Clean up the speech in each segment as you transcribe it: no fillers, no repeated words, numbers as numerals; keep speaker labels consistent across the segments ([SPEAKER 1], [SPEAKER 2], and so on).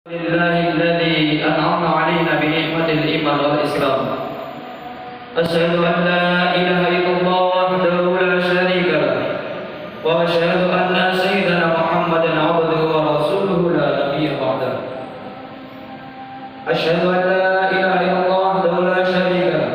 [SPEAKER 1] لله الذي أنعم علينا بنعمة الإيمان والإسلام. أشهد أن لا إله إلا الله وحده لا شريك له، وأشهد أن سيدنا محمدا عبده ورسوله لا نبي بعده. أشهد أن لا إله إلا الله وحده لا شريك له،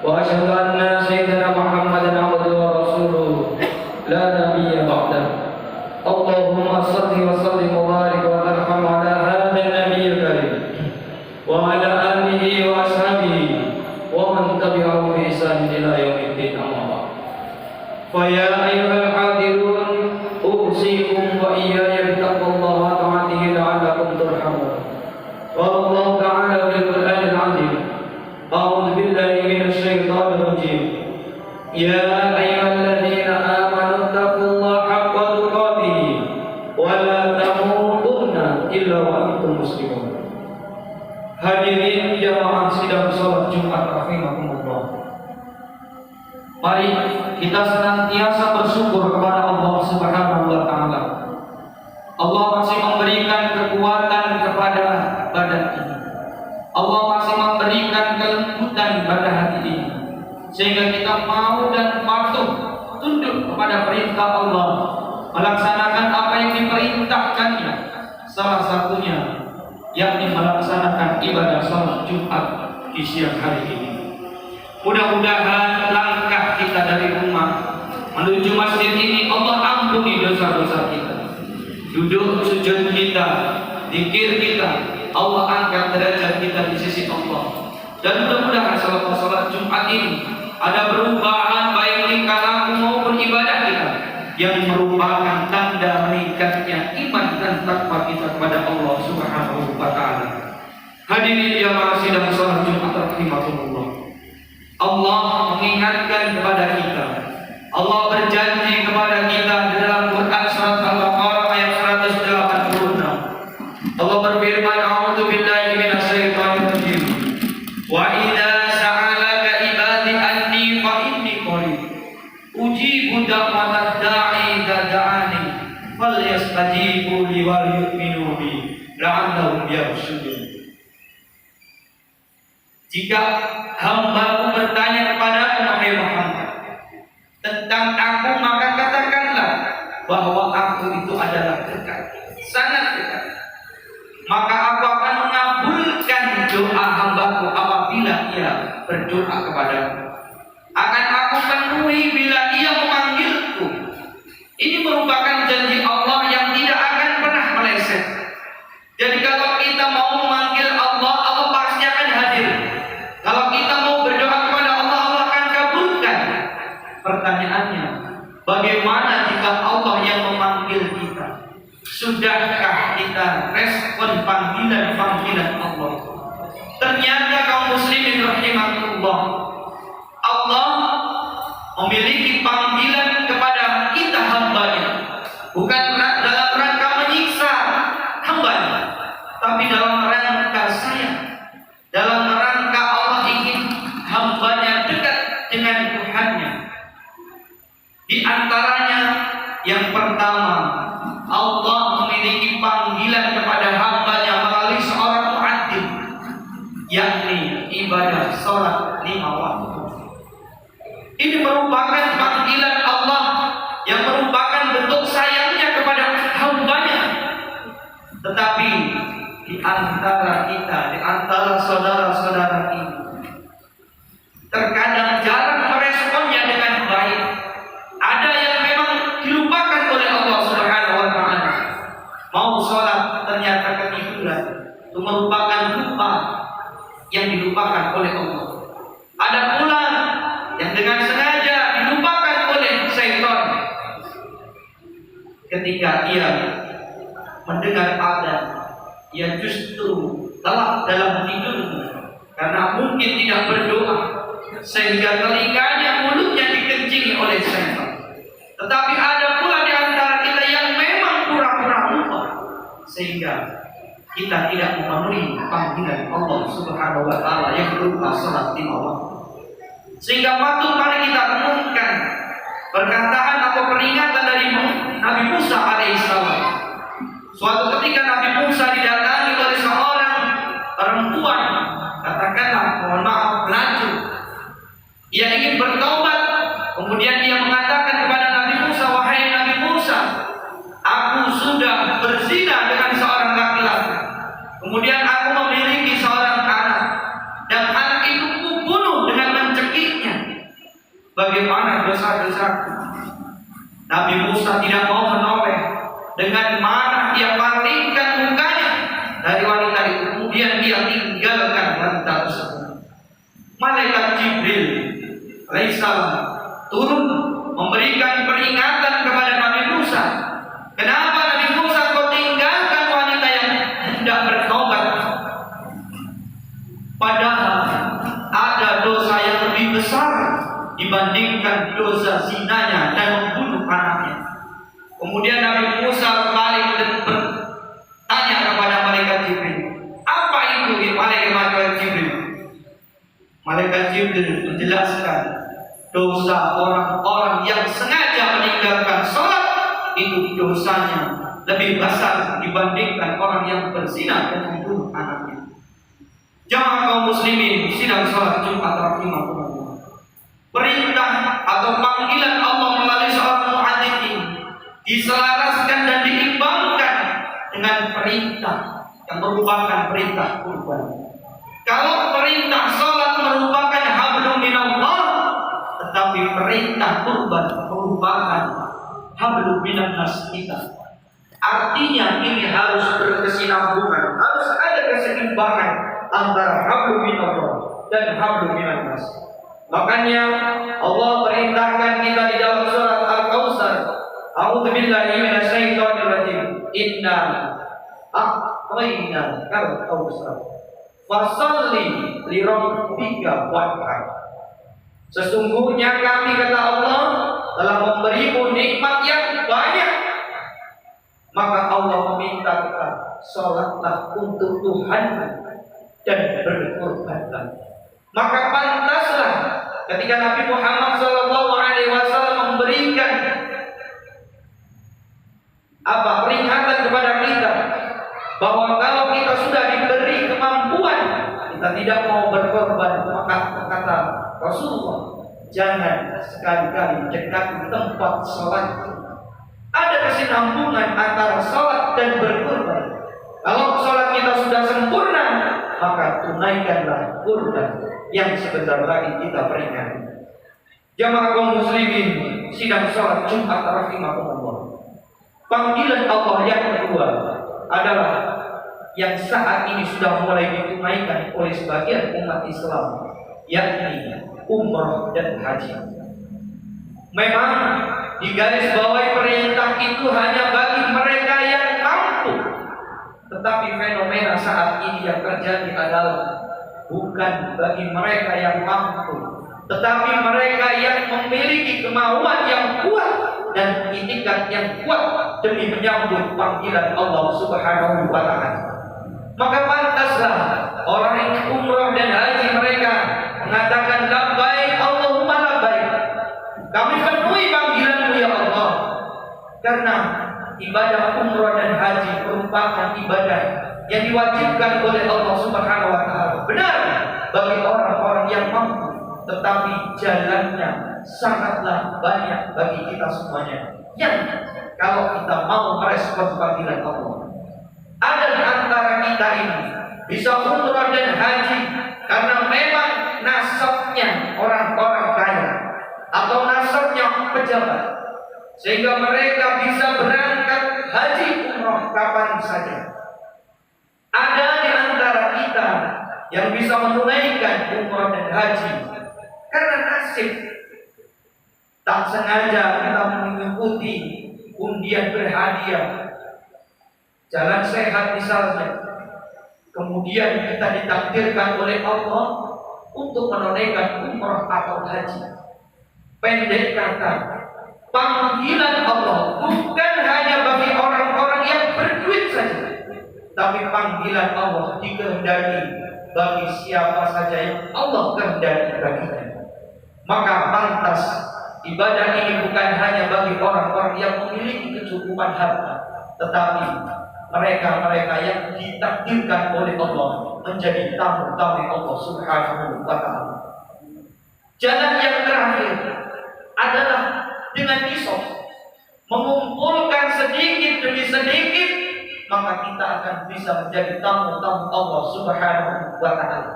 [SPEAKER 1] وأشهد أن سيدنا محمدا عبده ورسوله لا نبي بعده. اللهم صل وسلم وبارك وترحم على هذا النبي الكريم وعلى آله وأصحابه ومن تبعه بإحسان إلى يوم الدين. أما بعد، فيا أيها الحاضرون، أوصيكم وإياي بتقوى الله وطاعته لعلكم ترحمون. قال الله تعالى في القرآن العظيم: أعوذ بالله من الشيطان الرجيم. يا أيها الذين آمنوا اتقوا الله حق تقاته ولا تموتن إلا وأنتم مسلمون. Hadirin jamaah sidang salat Jumat rahimakumullah. Mari kita senantiasa bersyukur kepada Allah Subhanahu wa taala. Allah masih memberikan kekuatan kepada badan ini. Allah masih memberikan kelembutan pada hati ini, sehingga kita mau dan patuh tunduk kepada perintah Allah, melaksanakan apa yang diperintahkannya. Salah satunya yakni melaksanakan ibadah salat Jumat di siang hari ini. Mudah-mudahan langkah kita dari rumah menuju masjid ini Allah ampuni dosa-dosa kita. Duduk sujud kita, zikir kita, Allah angkat derajat kita di sisi Allah. Dan mudah-mudahan salat Jumat ini ada perubahan baik tingkah laku maupun ibadah kita, yang merupakan tanda meningkatnya iman dan takwa kita kepada Allah Subhanahu wa taala. Hadirin jamaah sidang salat Jumat rahimakumullah. Allah mengingatkan kepada kita. Allah berjanji kepada kita dalam Quran surat Al-Baqarah ayat 186. Allah berfirman, "A'udzu billahi minasyaitonir rajim. Wa idza sa'alaka ibadi anni fa inni qarib. Ujibu da'watad da'i idza da'ani. Falyastajibu li wal yu'minu bi la'allahum yarshudun." Jika hamba-Ku bertanya kepadamu, wahai Muhammad, tentang Aku, maka katakanlah bahwa Aku itu adalah dekat, sangat dekat. Maka Aku akan mengabulkan doa hamba-Ku apabila ia berdoa kepadaku. Akan Aku penuhi bila ia memanggilku. Ini merupakan janji Allah yang tidak akan pernah meleset. Jadi kalau kita mau memanggil Allah, Allah pasti akan hadir. Kalau kita mau berdoa kepada Allah, Allah akan kabulkan. Pertanyaannya, bagaimana jika Allah yang memanggil kita? Sudahkah kita respon panggilan-panggilan Allah? Ternyata kaum muslimin rahimahullah, Allah memiliki panggilan kepada kita hambanya, bukan dalam rangka menyiksa hambanya, tapi dalam rangka sayang, dalam rangka Allah ingin hambanya dekat dengan Tuhannya. Di antaranya yang pertama, Allah memiliki panggilan kepada hambanya melalui seorang muadzin, yakni ibadah salat 5 waktu. Ini merupakan panggilan Allah yang merupakan bentuk sayangnya kepada hambanya. Tetapi di antara kita, di antara saudara-saudara ini, terkadang jarang meresponnya dengan baik. Ada yang memang dilupakan oleh Allah Subhanahu wa taala. Mau sholat ternyata ketiduran. Itu merupakan lupa yang dilupakan oleh Allah. Ada pula yang dengan sengaja dilupakan oleh syaitan. Ketika ia mendengar azan, ia justru telak dalam tidurnya karena mungkin tidak berdoa, sehingga telinganya, mulutnya dikencingi oleh syaitan. Tetapi ada pula di antara kita yang memang pura-pura lupa, sehingga kita tidak memenuhi panggilan Allah Subhanahu wa taala yang berupa salat 5 waktu. Sehingga patut mari kita renungkan perkataan atau peringatan dari Nabi Musa alaihissalam. Suatu ketika Nabi Musa didatangi oleh seorang perempuan, katakanlah mohon maaf pelacur. Ia ingin bertobat, kemudian dia mengatakan kepada Nabi Musa, wahai Nabi Musa, aku sudah berzina dengan seorang laki-laki. Kemudian aku memiliki seorang anak, dan anak itu kubunuh dengan mencekiknya. Bagaimana dosa-dosaku? Nabi Musa tidak mau menoleh. Dengan marah ia palingkan mukanya dari wanita itu. Kemudian dia tinggalkan wanita tersebut. Malaikat Jibril alaihissalam turun memberikan peringatan kepada Nabi Musa. Kenapa Nabi Musa kau tinggalkan wanita yang tidak bertobat? Padahal ada dosa yang lebih besar dibandingkan dosa zinanya dan membunuh anaknya. Kemudian Nabi Musa balik dan bertanya kepada malaikat Jibril, apa itu malaikat Jibril? Malaikat Jibril menjelaskan, dosa orang-orang yang sengaja meninggalkan sholat itu dosanya lebih besar dibandingkan orang yang berzina dan membunuh anaknya. Jamaah kaum muslimin sidang sholat Jumat rahimahumullah. Perintah atau panggilan Allah melalui seorang muadzin ini diselaraskan dan diimbangkan dengan perintah yang merupakan perintah kurban. Kalau perintah sholat merupakan hablum minallah, tetapi perintah kurban merupakan hablum minannas kita. Artinya ini harus berkesinambungan, harus ada keseimbangan antara hablum minallah dan hablum minannas. Makanya Allah perintahkan kita di dalam surat Al-Kautsar, a'udzubillahi minasyaitonir rajim, inna a'tainaka al-kautsar fasholli li rabbika wanhar. Sesungguhnya kami, kata Allah, telah memberimu nikmat yang banyak, maka Allah meminta kita sholatlah untuk Tuhan dan berkorbanlah. Maka pantaslah ketika Nabi Muhammad SAW memberikan peringatan kepada kita bahwa kalau kita sudah diberi kemampuan, kita tidak mau berkorban, maka kata Rasulullah, jangan sekali-kali dekati tempat sholat. Ada kesinambungan antara sholat dan berkorban. Kalau sholat kita sudah sempurna, maka tunaikanlah kurban yang sebentar lagi kita peringati. Jamaah kaum muslimin sidang sholat Jumat rahimahumullah. Panggilan Allah yang kedua adalah yang saat ini sudah mulai ditunaikan oleh sebagian umat Islam, yakni umrah dan haji. Memang di garis bawah perintah itu hanya bagi mereka yang mampu, tetapi fenomena saat ini yang terjadi adalah bukan bagi mereka yang mampu, tetapi mereka yang memiliki kemauan yang kuat dan itikat yang kuat demi menyambut panggilan Allah Subhanahu wa Ta'ala. Maka pantaslah orang yang umrah dan haji mereka mengatakan labbaik Allahumma labbaik. Kami penuhi panggilan-Mu ya Allah. Karena ibadah umrah dan haji merupakan ibadah yang diwajibkan oleh Allah Subhanahu wa Ta'ala. Benar bagi orang-orang yang mampu, tetapi jalannya sangatlah banyak bagi kita semuanya. Yang kalau kita mau merespon panggilan Allah, ada di antara kita ini bisa umrah dan haji karena memang nasabnya orang-orang kaya atau nasabnya pejabat, sehingga mereka bisa berangkat haji umrah kapan saja. Ada di antara kita yang bisa menunaikan umrah dan haji karena nasib, tak sengaja kita mengikuti undian berhadiah jalan sehat misalnya, kemudian kita ditakdirkan oleh Allah untuk menunaikan umrah atau haji. Pendek kata, panggilan Allah bukan hanya bagi orang-orang yang berduit saja, tapi panggilan Allah dikehendaki bagi siapa saja yang Allah kehendaki baginya. Maka pantas ibadah ini bukan hanya bagi orang-orang yang memiliki kecukupan harta, tetapi mereka-mereka yang ditakdirkan oleh Allah menjadi tamu-tamu Allah Subhanahu wa ta'ala. Jalan yang terakhir adalah dengan nisab, mengumpulkan sedikit demi sedikit, maka kita akan bisa menjadi tamu-tamu Allah Subhanahu wa ta'ala.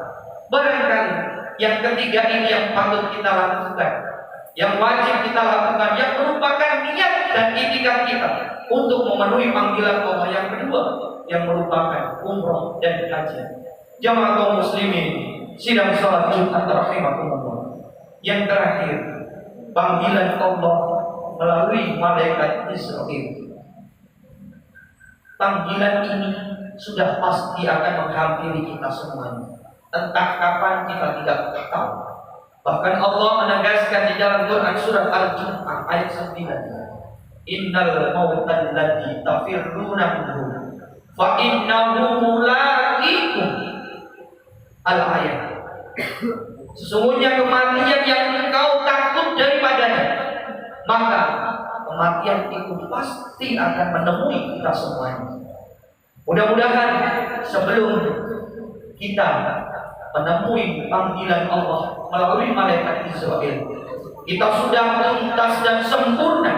[SPEAKER 1] Barangkali yang ketiga ini yang patut kita lakukan, yang wajib kita lakukan, yang merupakan niat dan itikad kita untuk memenuhi panggilan Allah. Yang kedua, yang merupakan umroh dan haji. Jamaah kaum muslimin sidang salat Jumat rahimakumullah. Yang terakhir, panggilan Allah melalui malaikat Israfil. Panggilan ini sudah pasti akan menghampiri kita semuanya. Entah kapan kita tidak tahu. Bahkan Allah menegaskan di dalam Quran surat Al-Jumu'ah ayat 9. Innal mautal ladzi tafirruna minhu fa innahu mulaqikum. Al-ayat. Sesungguhnya kematian yang engkau takut daripadanya, maka kematian itu pasti akan menemui kita semuanya. Mudah-mudahan sebelum kita menemui panggilan Allah melalui malaikat Israfil, kita sudah tuntas dan sempurna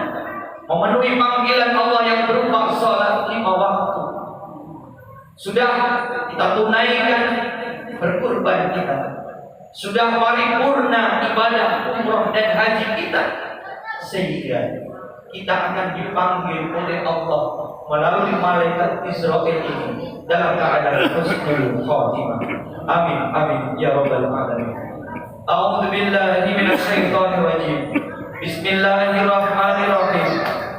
[SPEAKER 1] memenuhi panggilan Allah yang berupa salat 5 waktu. Sudah kita tunaikan berkurban kita, sudah paripurna ibadah umroh dan haji kita, sehingga kita akan dipanggil oleh Allah melalui malaikat Israfil ini dalam keadaan husnul khatimah. Amin amin ya rabbal alamin. A'udzu billahi minasy syaithanir rajim. Bismillahirrahmanirrahim.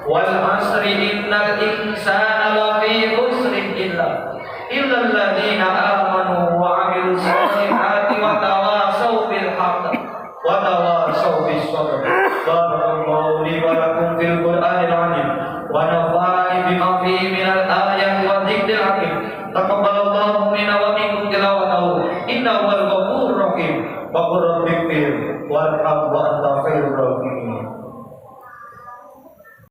[SPEAKER 1] Wal 'asri innal insana lafi khusrin illa alladziina aamanu wa 'amilus shalihati wa tawashaw bil haqq wa tawashaw bis sabr. Barakallahu li wa lakum fil Qur'anil 'azim wa nafa'ani bima fihi minal ayati wa dzikril hakim. Taqabbalallahu minna wa minkum tilawatahu innahu wal ghafurur rahim. Wa qur rabbighfir warham